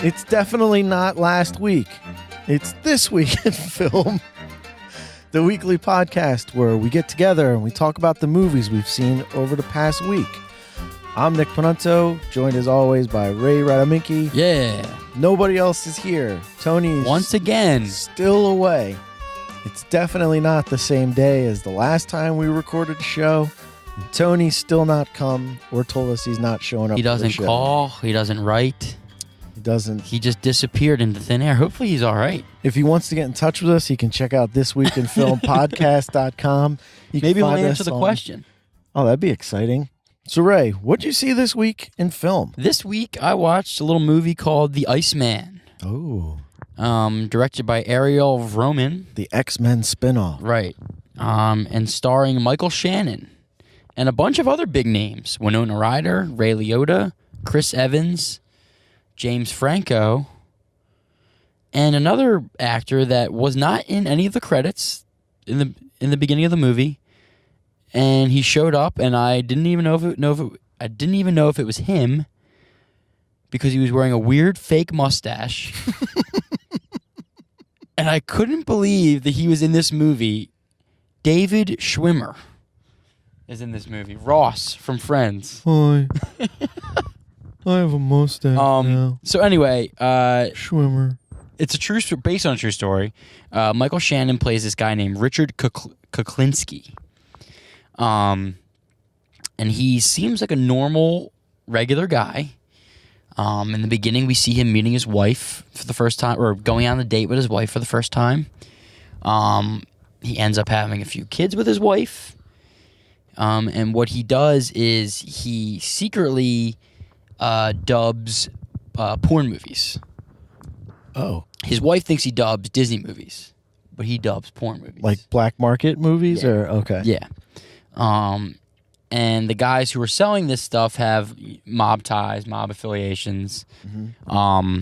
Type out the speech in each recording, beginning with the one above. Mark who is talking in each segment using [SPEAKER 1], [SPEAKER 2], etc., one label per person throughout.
[SPEAKER 1] It's definitely not last week. It's This Week in Film, the weekly podcast where we get together and we talk about the movies we've seen over the past week. I'm Nick Panunto, joined as always by RaysRayndomRayquest.
[SPEAKER 2] Yeah.
[SPEAKER 1] Nobody else is here. Tony's
[SPEAKER 2] once again
[SPEAKER 1] still away. It's definitely not the same day as the last time we recorded the show. Tony's still not come or told us he's not showing up.
[SPEAKER 2] He doesn't
[SPEAKER 1] for the show.
[SPEAKER 2] call. He doesn't write.
[SPEAKER 1] He doesn't.
[SPEAKER 2] He just disappeared into thin air. Hopefully he's all right.
[SPEAKER 1] If he wants to get in touch with us, he can check out thisweekinfilmpodcast.com.
[SPEAKER 2] Maybe he'll answer the question.
[SPEAKER 1] Oh, that'd be exciting. So, Ray, what'd you see this week in film?
[SPEAKER 2] This week I watched a little movie called The Iceman.
[SPEAKER 1] Oh.
[SPEAKER 2] Directed by Ariel Vroman.
[SPEAKER 1] The X-Men spinoff.
[SPEAKER 2] Right. And starring Michael Shannon. And a bunch of other big names. Winona Ryder, Ray Liotta, Chris Evans, James Franco, and another actor that was not in any of the credits in the beginning of the movie. And he showed up, and I didn't even know if it was him because he was wearing a weird fake mustache. And I couldn't believe that he was in this movie. David Schwimmer is in this movie. Ross from Friends.
[SPEAKER 1] Hi. I have a mustache now.
[SPEAKER 2] So anyway,
[SPEAKER 1] Schwimmer.
[SPEAKER 2] it's based on a true story. Michael Shannon plays this guy named Richard Kuklinski. And he seems like a normal, regular guy. In the beginning, we see him meeting his wife for the first time, or going on a date with his wife for the first time. He ends up having a few kids with his wife. And what he does is he secretly dubs porn movies.
[SPEAKER 1] Oh.
[SPEAKER 2] His wife thinks he dubs Disney movies, but he dubs porn movies.
[SPEAKER 1] Like black market movies?
[SPEAKER 2] Yeah.
[SPEAKER 1] Or okay.
[SPEAKER 2] Yeah. And the guys who are selling this stuff have mob ties, mob affiliations. Mm-hmm.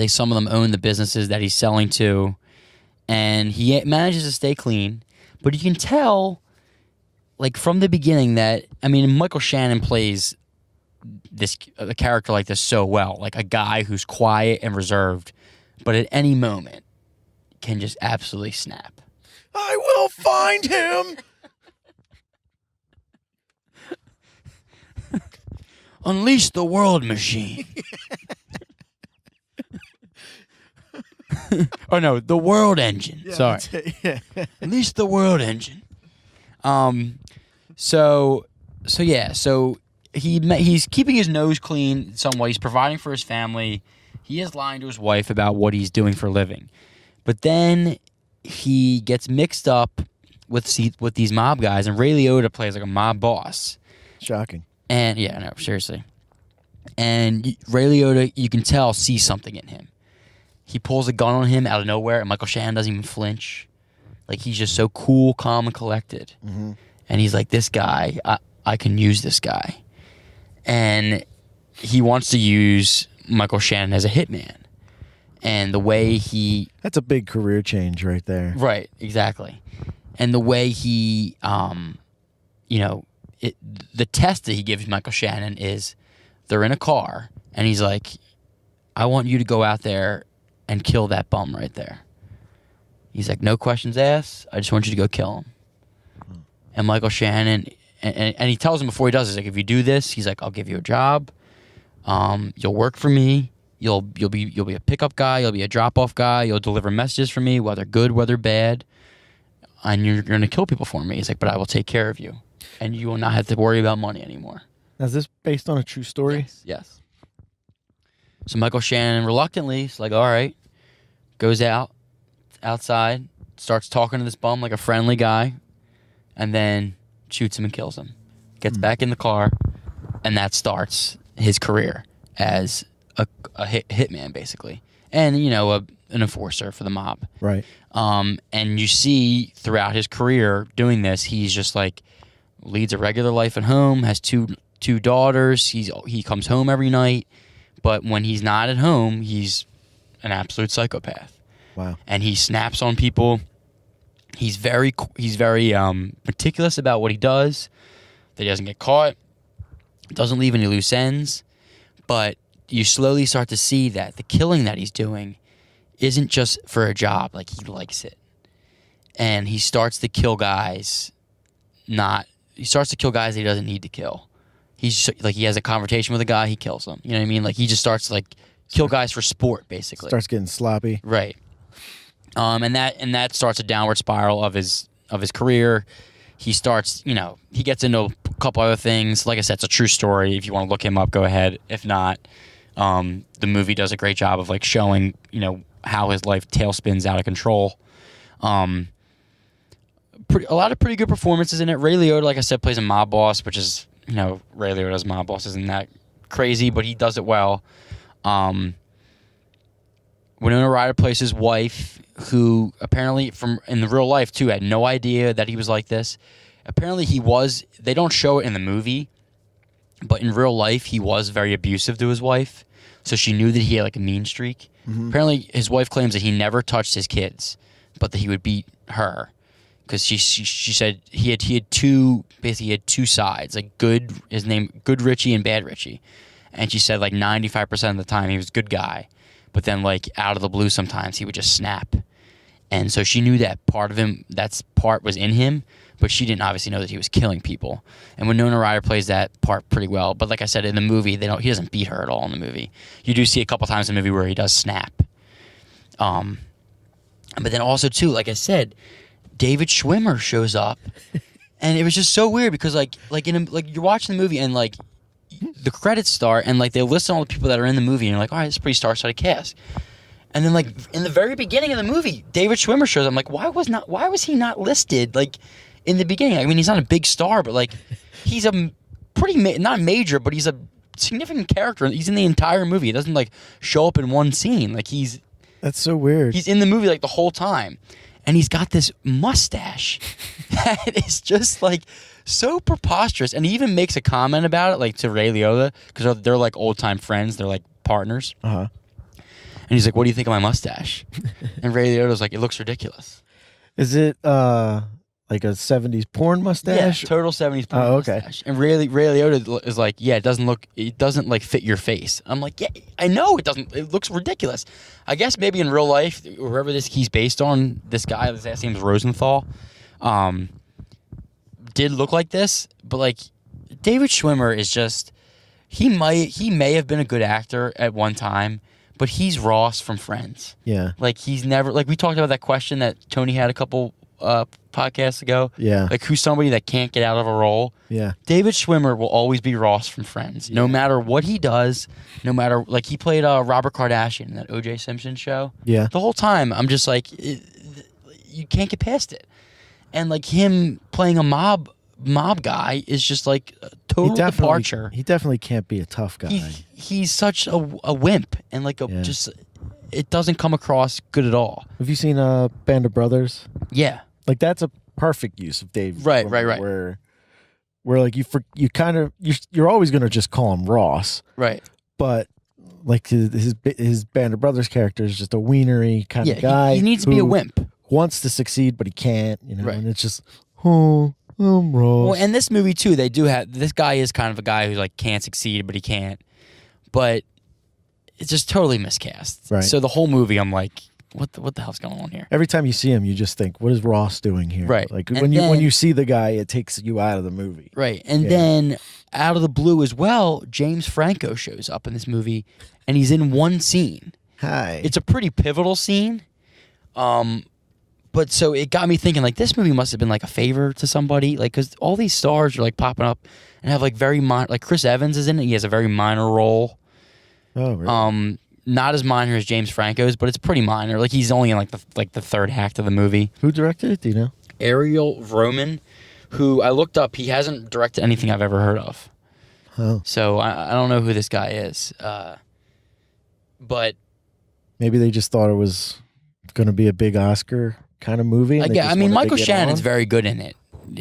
[SPEAKER 2] Some of them own the businesses that he's selling to, and he manages to stay clean. But you can tell, like from the beginning, that Michael Shannon plays a character like this so well, like a guy who's quiet and reserved, but at any moment can just absolutely snap.
[SPEAKER 1] I will find him.
[SPEAKER 2] Unleash the world machine. Oh no, the world engine.
[SPEAKER 1] Yeah,
[SPEAKER 2] Sorry.
[SPEAKER 1] Yeah.
[SPEAKER 2] Unleash the world engine. So he's keeping his nose clean somewhat. He's providing for his family. He is lying to his wife about what he's doing for a living. But then he gets mixed up with these mob guys, and Ray Liotta plays like a mob boss.
[SPEAKER 1] Shocking.
[SPEAKER 2] And yeah, no, seriously. And Ray Liotta, you can tell, sees something in him. He pulls a gun on him out of nowhere, and Michael Shannon doesn't even flinch. Like, he's just so cool, calm, and collected. Mm-hmm. And he's like, this guy, I can use this guy. And he wants to use Michael Shannon as a hitman. And the way he...
[SPEAKER 1] That's a big career change right there.
[SPEAKER 2] Right, exactly. And the way he, the test that he gives Michael Shannon is they're in a car, and he's like, I want you to go out there and kill that bum right there. He's like, no questions asked. I just want you to go kill him. And Michael Shannon, and he tells him before he does this, like, if you do this, he's like, I'll give you a job. You'll work for me. You'll be a pickup guy. You'll be a drop-off guy. You'll deliver messages for me, whether good, whether bad. And you're going to kill people for me. He's like, but I will take care of you. And you will not have to worry about money anymore.
[SPEAKER 1] Now, is this based on a true story?
[SPEAKER 2] Yes. So Michael Shannon reluctantly is like, all right, goes outside, starts talking to this bum like a friendly guy, and then shoots him and kills him. Gets back in the car, and that starts his career as a hitman, basically. And, an enforcer for the mob.
[SPEAKER 1] Right.
[SPEAKER 2] And you see throughout his career doing this, he's just like, leads a regular life at home, has two daughters. He comes home every night, but when he's not at home, he's an absolute psychopath.
[SPEAKER 1] Wow. And
[SPEAKER 2] he snaps on people. He's very meticulous about what he does, that he doesn't get caught, doesn't leave any loose ends. But you slowly start to see that the killing that he's doing isn't just for a job. Like, he likes it. And he starts to kill guys that he doesn't need to kill. He's just, like, he has a conversation with a guy, he kills him. You know what I mean? Like, he just starts to, like, kill guys for sport, basically.
[SPEAKER 1] Starts getting sloppy.
[SPEAKER 2] Right. And that starts a downward spiral of his career. He starts, he gets into a couple other things. Like I said, it's a true story. If you want to look him up, go ahead. If not, the movie does a great job of, like, showing, how his life tailspins out of control. A lot of pretty good performances in it. Ray Liotta, like I said, plays a mob boss, which is, Ray Liotta's mob boss isn't that crazy, but he does it well. Winona Ryder plays his wife, who apparently in the real life too had no idea that he was like this. Apparently they don't show it in the movie, but in real life he was very abusive to his wife. So she knew that he had, like, a mean streak. Mm-hmm. Apparently his wife claims that he never touched his kids, but that he would beat her. Because she said he had two sides, like good Richie and bad Richie. And she said, like, 95% of the time he was a good guy. But then, like, out of the blue sometimes he would just snap. And so she knew that part was in him, but she didn't obviously know that he was killing people. And Winona Ryder plays that part pretty well. But like I said, in the movie, he doesn't beat her at all in the movie. You do see a couple times in the movie where he does snap. But then also, too, like I said, David Schwimmer shows up. And it was just so weird because, like you're watching the movie and, like, the credits start and, like, they list all the people that are in the movie and you're like, all right, it's a pretty star-studded cast. And then, like, in the very beginning of the movie, David Schwimmer shows up. I'm like, why was he not listed, like, in the beginning? I mean, he's not a big star, but, like, he's a pretty not major, but he's a significant character. He's in the entire movie. He doesn't, like, show up in one scene. Like,
[SPEAKER 1] that's so weird.
[SPEAKER 2] He's in the movie, like, the whole time. And he's got this mustache that is just, like, so preposterous. And he even makes a comment about it, like, to Ray Liotta, because they're, like, old-time friends. They're, like, partners. Uh-huh. And he's like, what do you think of my mustache? And Ray Liotta's like, it looks ridiculous.
[SPEAKER 1] Is it like a 70s porn mustache?
[SPEAKER 2] Yeah, total 70s porn mustache. And Ray Liotta is like, yeah, it doesn't like fit your face. I'm like, yeah, I know it doesn't. It looks ridiculous. I guess maybe in real life, wherever he's based on, this guy, his last name's Rosenthal, did look like this. But, like, David Schwimmer is just, he may have been a good actor at one time, but he's Ross from Friends. Yeah. Like, he's never, like, we talked about that question that Tony had a couple podcasts ago. Yeah. Like, who's somebody that can't get out of a role? Yeah. David Schwimmer will always be Ross from Friends. No matter what he does, no matter, like, he played Robert Kardashian in that O.J. Simpson show. Yeah. The whole time, I'm just like, you can't get past it. And, like, him playing a mob guy is just, like, a total departure.
[SPEAKER 1] He definitely can't be a tough guy.
[SPEAKER 2] He's such a wimp, and, like, just, it doesn't come across good at all.
[SPEAKER 1] Have you seen Band of Brothers?
[SPEAKER 2] Yeah.
[SPEAKER 1] Like, that's a perfect use of Dave.
[SPEAKER 2] Right.
[SPEAKER 1] Where like, you're always going to just call him Ross. Right. But, like, his Band of Brothers character is just a wienery kind of guy.
[SPEAKER 2] He needs to be a wimp.
[SPEAKER 1] Wants to succeed, but he can't, right. And it's just, Ross.
[SPEAKER 2] Well, and this movie too, they do have, this guy is kind of a guy who, like, can't succeed, but he can't. But it's just totally miscast. Right. So the whole movie, I'm like, what the hell's going on here?
[SPEAKER 1] Every time you see him, you just think, what is Ross doing here? Right. Like, when you see the guy, it takes you out of the movie.
[SPEAKER 2] Right. And then out of the blue as well, James Franco shows up in this movie, and he's in one scene.
[SPEAKER 1] Hi.
[SPEAKER 2] It's a pretty pivotal scene. But so it got me thinking, like, this movie must have been, like, a favor to somebody, like, because all these stars are, like, popping up and have, like, very minor, like, Chris Evans is in it. He has a very minor role. Oh, really? Not as minor as James Franco's, but it's pretty minor. Like, he's only in, like, the third act of the movie.
[SPEAKER 1] Who directed it? Do you know?
[SPEAKER 2] Ariel Roman, who I looked up. He hasn't directed anything I've ever heard of. Oh. So I don't know who this guy is. But
[SPEAKER 1] maybe they just thought it was going to be a big Oscar kind of movie.
[SPEAKER 2] I mean, Michael Shannon's very good in it.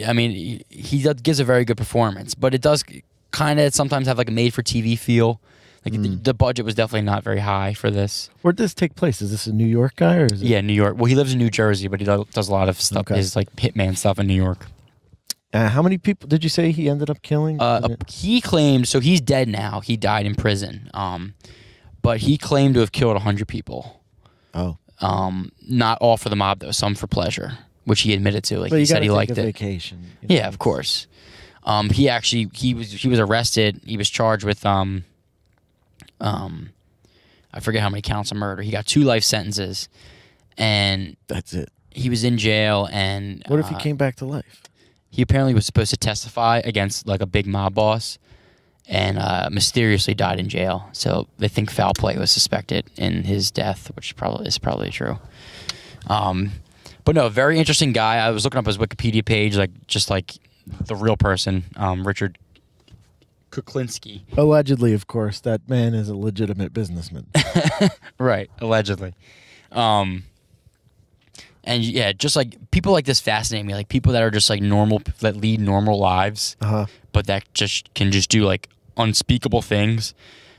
[SPEAKER 2] I mean, he gives a very good performance, but it does kind of sometimes have, like, a made-for-TV feel. Like, the budget was definitely not very high for this.
[SPEAKER 1] Where'd this take place? Is this a New York guy? Or is it...
[SPEAKER 2] Yeah, New York. Well, he lives in New Jersey, but he does a lot of stuff, his, like, hitman stuff in New York.
[SPEAKER 1] How many people did you say he ended up killing?
[SPEAKER 2] He claimed, so he's dead now. He died in prison. But he claimed to have killed 100 people.
[SPEAKER 1] Oh.
[SPEAKER 2] Not all for the mob though, some for pleasure, which he admitted to. Like
[SPEAKER 1] but
[SPEAKER 2] he said, he liked
[SPEAKER 1] a
[SPEAKER 2] it.
[SPEAKER 1] Vacation.
[SPEAKER 2] Yeah, of course. He was arrested. He was charged with I forget how many counts of murder. He got 2 life sentences, and
[SPEAKER 1] that's it.
[SPEAKER 2] He was in jail. And
[SPEAKER 1] what if he came back to life?
[SPEAKER 2] He apparently was supposed to testify against like a big mob boss, and mysteriously died in jail. So they think foul play was suspected in his death, which is probably true. But no, very interesting guy. I was looking up his Wikipedia page, just like the real person, Richard Kuklinski.
[SPEAKER 1] Allegedly, of course, that man is a legitimate businessman.
[SPEAKER 2] Right, allegedly. And yeah, just like people like this fascinate me. Like people that are just like normal, that lead normal lives, but that just can just do like unspeakable things,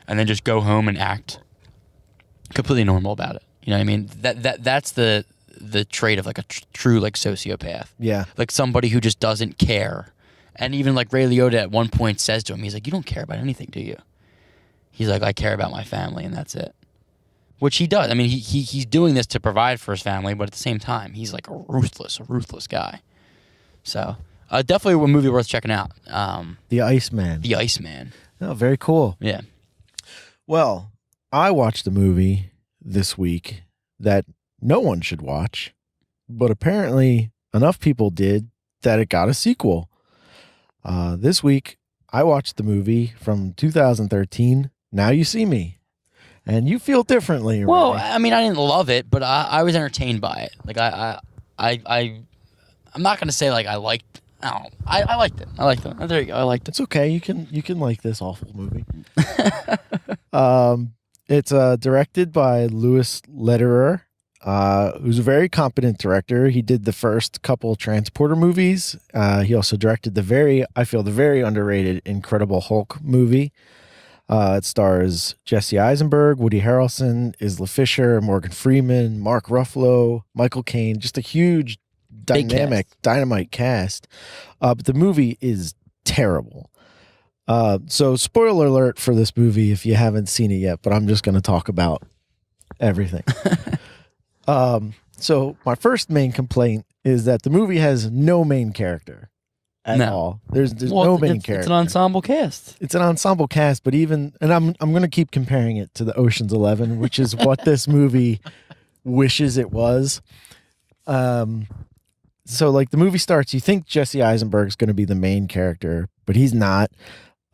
[SPEAKER 2] and then just go home and act completely normal about it. You know what I mean? That's the trait of like a true like sociopath.
[SPEAKER 1] Yeah,
[SPEAKER 2] like somebody who just doesn't care. And even like Ray Liotta at one point says to him, he's like, "You don't care about anything, do you?" He's like, "I care about my family, and that's it." Which he does. I mean, he's doing this to provide for his family, but at the same time, he's like a ruthless guy. So, definitely a movie worth checking out.
[SPEAKER 1] The Iceman.
[SPEAKER 2] The Iceman.
[SPEAKER 1] Oh, very cool.
[SPEAKER 2] Yeah.
[SPEAKER 1] Well, I watched a movie this week that no one should watch, but apparently enough people did that it got a sequel. This week, I watched the movie from 2013, Now You See Me. And you feel differently, right?
[SPEAKER 2] Well, I mean, I didn't love it, but I was entertained by it. Like I'm not gonna say like I liked. I liked it. I liked it. There you go. I liked it.
[SPEAKER 1] It's okay. You can like this awful movie. It's directed by Louis Lederer, who's a very competent director. He did the first couple Transporter movies. He also directed the very underrated Incredible Hulk movie. It stars Jesse Eisenberg, Woody Harrelson, Isla Fisher, Morgan Freeman, Mark Ruffalo, Michael Caine. Just a huge, dynamite cast. But the movie is terrible. So spoiler alert for this movie if you haven't seen it yet, but I'm just going to talk about everything. So my first main complaint is that the movie has no main character. At all. There's no main character.
[SPEAKER 2] It's an ensemble cast.
[SPEAKER 1] It's an ensemble cast, but I'm going to keep comparing it to the Ocean's 11, which is what this movie wishes it was. So like the movie starts, you think Jesse Eisenberg's going to be the main character, but he's not.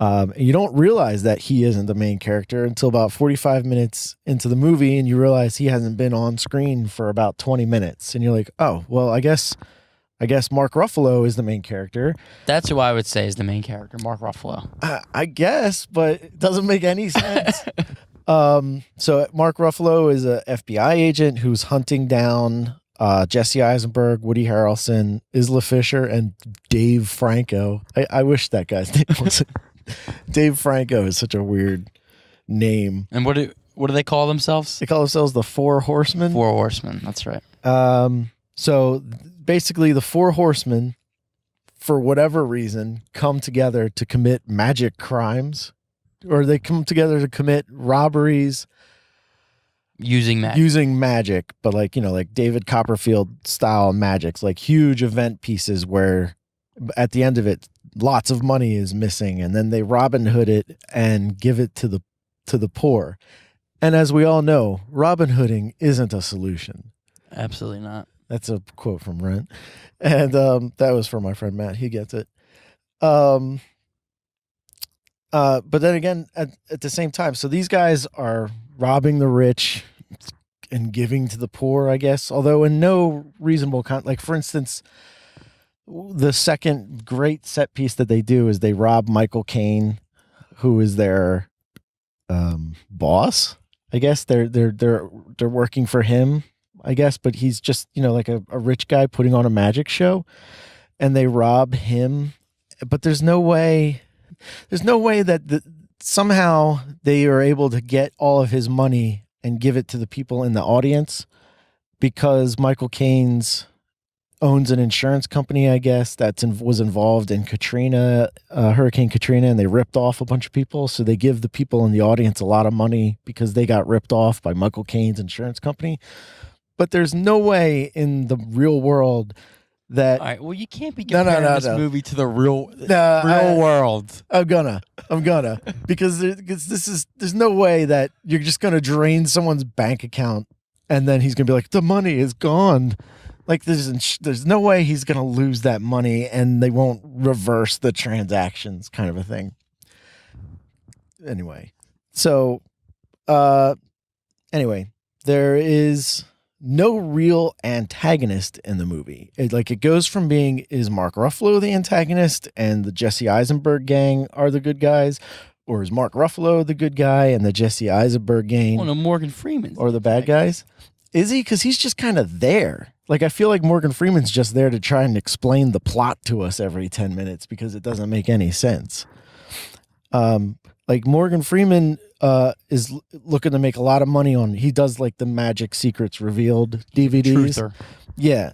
[SPEAKER 1] You don't realize that he isn't the main character until about 45 minutes into the movie, and you realize he hasn't been on screen for about 20 minutes, and you're like, oh, well, I guess Mark Ruffalo is the main character.
[SPEAKER 2] That's who I would say is the main character, Mark Ruffalo.
[SPEAKER 1] I guess, but it doesn't make any sense. So Mark Ruffalo is a FBI agent who's hunting down Jesse Eisenberg, Woody Harrelson, Isla Fisher, and Dave Franco. I wish that guy's name was Dave Franco is such a weird name.
[SPEAKER 2] And what do they call themselves?
[SPEAKER 1] They call themselves the Four Horsemen.
[SPEAKER 2] Four Horsemen, that's right.
[SPEAKER 1] So basically the Four Horsemen, for whatever reason, come together to commit magic crimes, or they come together to commit robberies
[SPEAKER 2] using magic,
[SPEAKER 1] but like David Copperfield style magics, like huge event pieces where at the end of it lots of money is missing, and then they Robin Hood it and give it to the poor. And as we all know, Robin Hooding isn't a solution.
[SPEAKER 2] Absolutely not.
[SPEAKER 1] That's a quote from Rent. And that was from my friend Matt. He gets it. But then again, at the same time, so these guys are robbing the rich and giving to the poor, I guess. Although in no reasonable like for instance, the second great set piece that they do is they rob Michael Caine, who is their boss. I guess they're working for him, I guess, but he's just, like a rich guy putting on a magic show, and they rob him. But there's no way that somehow they are able to get all of his money and give it to the people in the audience, because Michael Caine's owns an insurance company, I guess, was involved in Hurricane Katrina, and they ripped off a bunch of people. So they give the people in the audience a lot of money because they got ripped off by Michael Caine's insurance company. But there's no way in the real world that...
[SPEAKER 2] All right, well, you can't be comparing this movie to the real world.
[SPEAKER 1] I'm gonna. Because there's no way that you're just going to drain someone's bank account and then he's going to be like, the money is gone. Like, there's no way he's going to lose that money and they won't reverse the transactions, kind of a thing. Anyway. So, there is no real antagonist in the movie. It goes from being, is Mark Ruffalo the antagonist and the Jesse Eisenberg gang are the good guys? Or is Mark Ruffalo the good guy and the Jesse Eisenberg gang?
[SPEAKER 2] Well, no, Morgan Freeman.
[SPEAKER 1] Or the bad guys? Is he? Because he's just kind of there. Like, I feel like Morgan Freeman's just there to try and explain the plot to us every 10 minutes because it doesn't make any sense. Like, Morgan Freeman is looking to make a lot of money he does like the Magic Secrets Revealed DVDs.
[SPEAKER 2] Truther.
[SPEAKER 1] Yeah.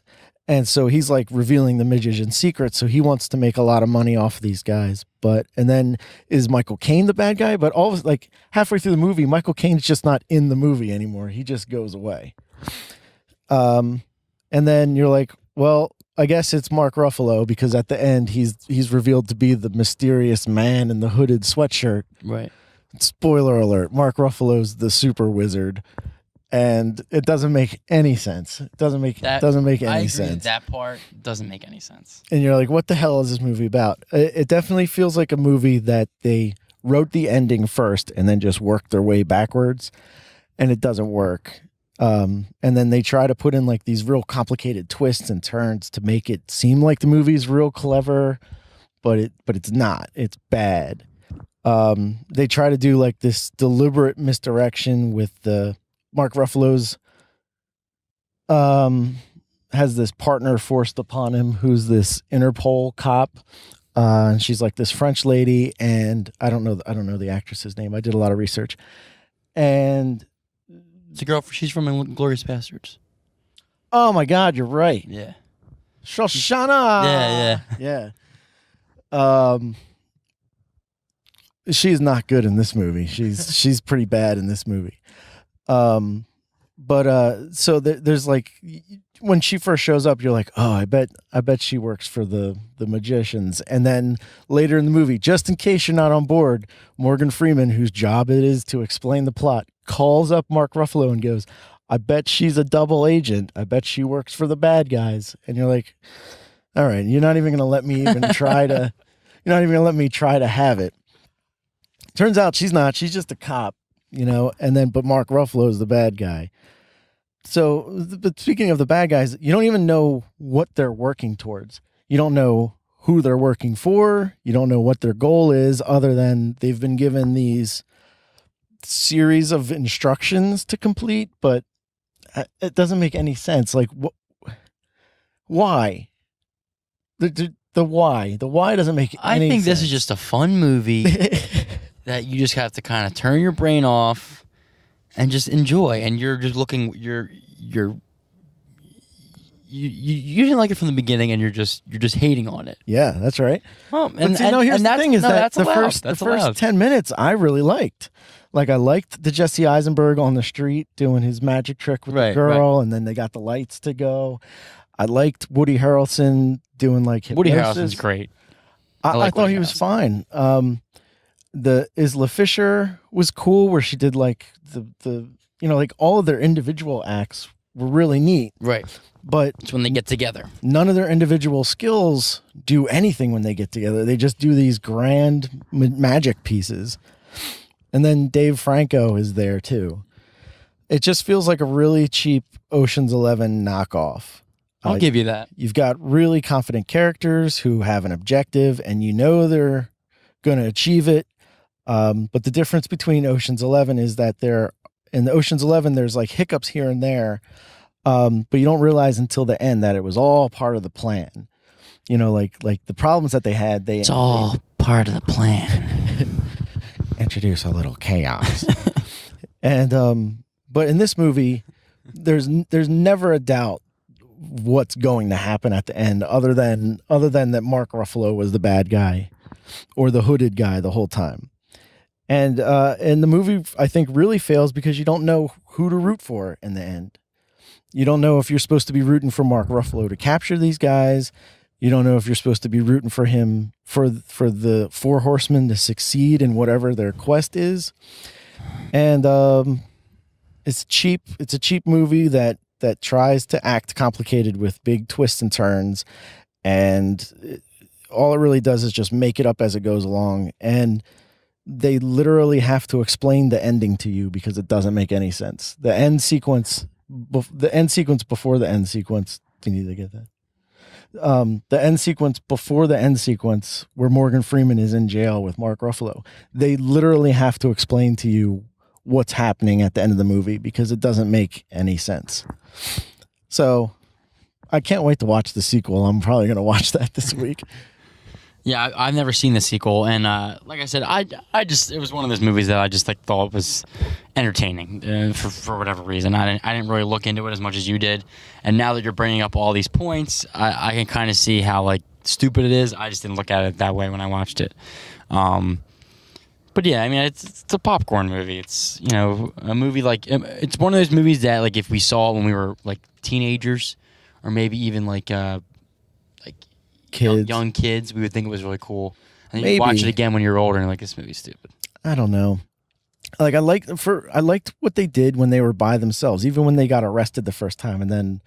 [SPEAKER 1] And so he's like revealing the magician's secrets. So he wants to make a lot of money off of these guys. And then is Michael Caine the bad guy? But halfway through the movie, Michael Caine's just not in the movie anymore. He just goes away. And then you're like, well, I guess it's Mark Ruffalo because at the end he's revealed to be the mysterious man in the hooded sweatshirt.
[SPEAKER 2] Right.
[SPEAKER 1] Spoiler alert, Mark Ruffalo's the super wizard. And it doesn't make any sense. It doesn't make any sense.
[SPEAKER 2] That part doesn't make any sense.
[SPEAKER 1] And you're like, what the hell is this movie about? It definitely feels like a movie that they wrote the ending first and then just worked their way backwards. And it doesn't work. And then they try to put in like these real complicated twists and turns to make it seem like the movie's real clever, but it's not. It's bad. They try to do like this deliberate misdirection with the Mark Ruffalo's has this partner forced upon him who's this Interpol cop. And she's like this French lady, and I don't know the actress's name. I did a lot of research. And
[SPEAKER 2] it's a girl. She's from Inglourious Basterds.
[SPEAKER 1] Oh my God, you're right.
[SPEAKER 2] Yeah.
[SPEAKER 1] Shoshana.
[SPEAKER 2] Yeah.
[SPEAKER 1] She's not good in this movie. She's pretty bad in this movie. So there's like, when she first shows up, you're like, oh, I bet she works for the magicians. And then later in the movie, just in case you're not on board, Morgan Freeman, whose job it is to explain the plot, calls up Mark Ruffalo and goes, I bet she's a double agent. I bet she works for the bad guys. And you're like, all right, you're not even going to let me try to have it. Turns out she's not. She's just a cop, but Mark Ruffalo is the bad guy. So, but speaking of the bad guys, you don't even know what they're working towards. You don't know who they're working for. You don't know what their goal is other than they've been given these series of instructions to complete, but it doesn't make any sense. Like, why? The why doesn't make any sense.
[SPEAKER 2] I think this is just a fun movie that you just have to kind of turn your brain off and just enjoy. And you're just looking, you didn't like it from the beginning, and you're just hating on it.
[SPEAKER 1] Yeah, that's right.
[SPEAKER 2] Well,
[SPEAKER 1] here's the thing: is that the first 10 minutes I really liked. Like, I liked the Jesse Eisenberg on the street doing his magic trick with the girl, and then they got the lights to go. I liked Woody Harrelson doing like hypnosis.
[SPEAKER 2] Woody Harrelson's great.
[SPEAKER 1] I thought he was fine. The Isla Fisher was cool, where she did like the like all of their individual acts were really neat.
[SPEAKER 2] Right.
[SPEAKER 1] But
[SPEAKER 2] it's when they get together.
[SPEAKER 1] None of their individual skills do anything when they get together. They just do these grand magic pieces. And then Dave Franco is there too. It just feels like a really cheap Ocean's 11 knockoff.
[SPEAKER 2] I'll give you that.
[SPEAKER 1] You've got really confident characters who have an objective, and they're going to achieve it. But the difference between Ocean's 11 is that in the Ocean's 11, there's like hiccups here and there. But you don't realize until the end that it was all part of the plan. Like the problems that they had.
[SPEAKER 2] It's all part of the plan.
[SPEAKER 1] Introduce a little chaos. And but in this movie, there's never a doubt what's going to happen at the end, other than that Mark Ruffalo was the bad guy or the hooded guy the whole time. And the movie, I think, really fails because you don't know who to root for in the end. You don't know if you're supposed to be rooting for Mark Ruffalo to capture these guys. You don't know if you're supposed to be rooting for him for the Four Horsemen to succeed in whatever their quest is. And it's cheap. It's a cheap movie that tries to act complicated with big twists and turns, and all it really does is just make it up as it goes along. And they literally have to explain the ending to you because it doesn't make any sense. The end sequence before the end sequence. You need to get that. The end sequence before the end sequence, where Morgan Freeman is in jail with Mark Ruffalo. They literally have to explain to you what's happening at the end of the movie because it doesn't make any sense. So I can't wait to watch the sequel. I'm probably going to watch that this week.
[SPEAKER 2] Yeah, I've never seen the sequel, and like I said, I just, it was one of those movies that I just thought was entertaining for whatever reason. I didn't really look into it as much as you did, and now that you're bringing up all these points, I can kind of see how stupid it is. I just didn't look at it that way when I watched it. But yeah, I mean, it's a popcorn movie. It's, a movie it's one of those movies that if we saw it when we were teenagers, or maybe even
[SPEAKER 1] kids.
[SPEAKER 2] Young kids, we would think it was really cool. And
[SPEAKER 1] Maybe.
[SPEAKER 2] you watch it again when you're older and you're like, this movie's stupid.
[SPEAKER 1] I don't know. I liked what they did when they were by themselves, even when they got arrested the first time, and then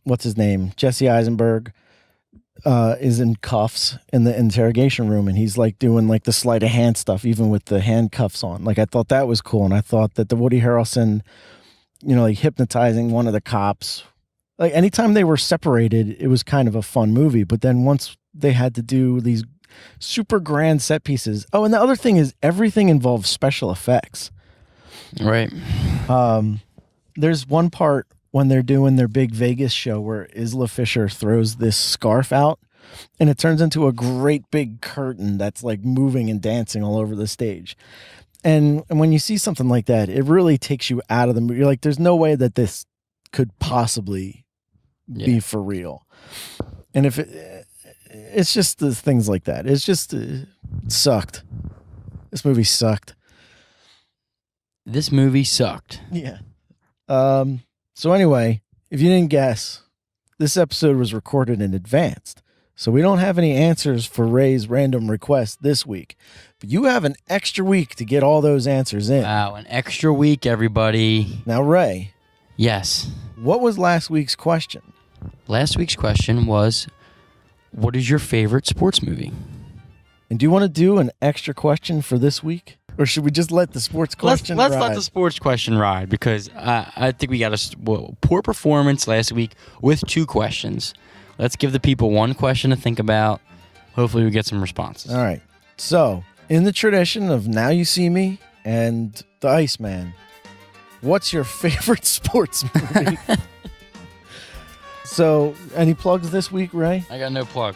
[SPEAKER 1] what's his name? Jesse Eisenberg is in cuffs in the interrogation room, and he's doing the sleight of hand stuff, even with the handcuffs on. I thought that was cool, and I thought that the Woody Harrelson, hypnotizing one of the cops. Anytime they were separated, it was kind of a fun movie. But then once they had to do these super grand set pieces. Oh, and the other thing is everything involves special effects.
[SPEAKER 2] Right.
[SPEAKER 1] There's one part when they're doing their big Vegas show where Isla Fisher throws this scarf out, and it turns into a great big curtain that's moving and dancing all over the stage. And when you see something like that, it really takes you out of the movie. You're there's no way that this could possibly be for real. And if it's just the things like that. It's just it sucked. This movie sucked.
[SPEAKER 2] This movie sucked.
[SPEAKER 1] Yeah. So anyway, if you didn't guess, this episode was recorded in advance. So we don't have any answers for Ray's random request this week. But you have an extra week to get all those answers in.
[SPEAKER 2] Wow, an extra week, everybody.
[SPEAKER 1] Now, Ray.
[SPEAKER 2] Yes.
[SPEAKER 1] What was last week's question?
[SPEAKER 2] Last week's question was, what is your favorite sports movie?
[SPEAKER 1] And do you want to do an extra question for this week? Or should we just let the sports question
[SPEAKER 2] let's
[SPEAKER 1] ride?
[SPEAKER 2] Let the sports question ride, because I think we got a poor performance last week with 2 questions. Let's give the people one question to think about. Hopefully we get some responses.
[SPEAKER 1] All right. So, in the tradition of Now You See Me and The Iceman, what's your favorite sports movie? So, any plugs this week, Ray?
[SPEAKER 2] I got no plug.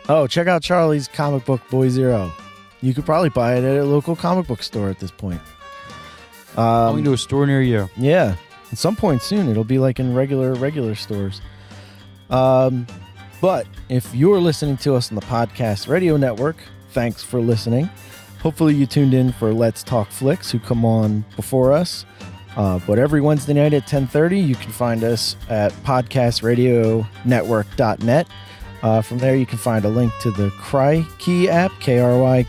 [SPEAKER 1] Oh, check out Charlie's comic book, Boy Zero. You could probably buy it at a local comic book store at this point.
[SPEAKER 2] Going to a store near you.
[SPEAKER 1] Yeah. At some point soon, it'll be in regular stores. But if you're listening to us on the Podcast Radio Network, thanks for listening. Hopefully you tuned in for Let's Talk Flicks, who come on before us. But every Wednesday night at 10:30, you can find us at podcastradionetwork.net. From there, you can find a link to the Crikey app, KRY,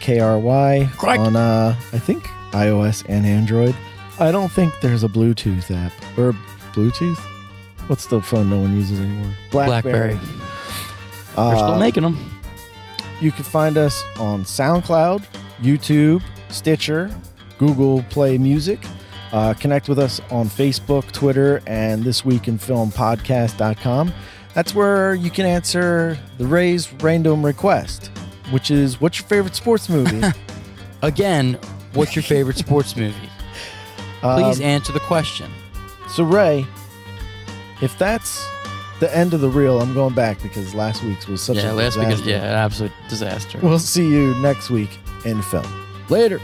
[SPEAKER 1] on, I think, iOS and Android. I don't think there's a Bluetooth app. Or Bluetooth? What's the phone no one uses anymore?
[SPEAKER 2] BlackBerry. They're still making them.
[SPEAKER 1] You can find us on SoundCloud, YouTube, Stitcher, Google Play Music. Connect with us on Facebook, Twitter, and thisweekinfilmpodcast.com. That's where you can answer the Ray's random request, which is, what's your favorite sports movie?
[SPEAKER 2] Again, what's your favorite sports movie? Please answer the question.
[SPEAKER 1] So, Ray, if that's the end of the reel, I'm going back because last week's was such a disaster.
[SPEAKER 2] Last week was an absolute disaster.
[SPEAKER 1] We'll see you next week in film.
[SPEAKER 2] Later.